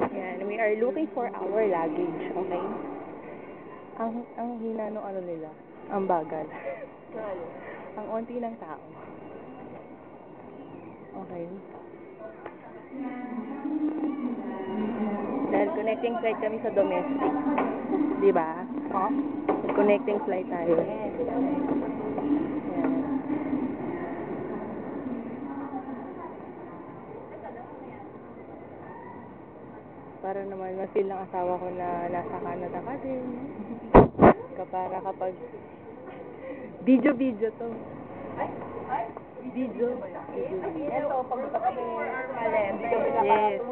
Yan, we are looking for our luggage, okay? Ang hina nung ano nila, ang bagal. Ang onti ng tao. Okay. Dahil connecting flight kami sa domestic. Di ba? Ha? Connecting flight tayo. Yan. Para naman ma-feel ng asawa ko na nasa Canada ka din. Para kapag video to. Video. Ito, pag kami malet. Yes.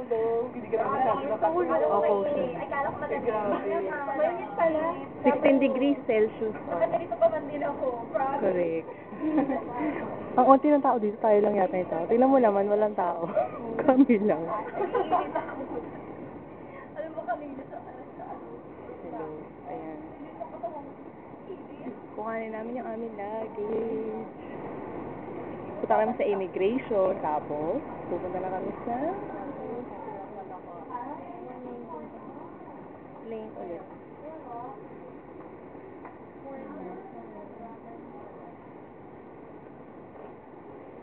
Hindi ka naman nakatulog. Opo. Akala ko maganda. Mainit pala. 16 degrees Celsius. Dito pa man din ako. Correct. Ang onti ng tao dito, tayo lang yata yung tao. Tingnan mo naman, walang tao. Kami lang. Alam mo kanina sa Hello. Ayan. Kuhanin namin yung aming luggage. Punta kami sa immigration, tapos pupunta na kami sa plane ulit.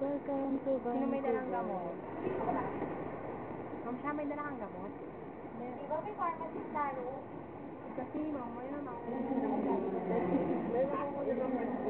Welcome to Vancouver. Sino may dalang gamot? Ma'am, siya may dalang gamot? Di ba may pharmacist lalo? Kasi mamaya na ako. Meron ako dalang gamot.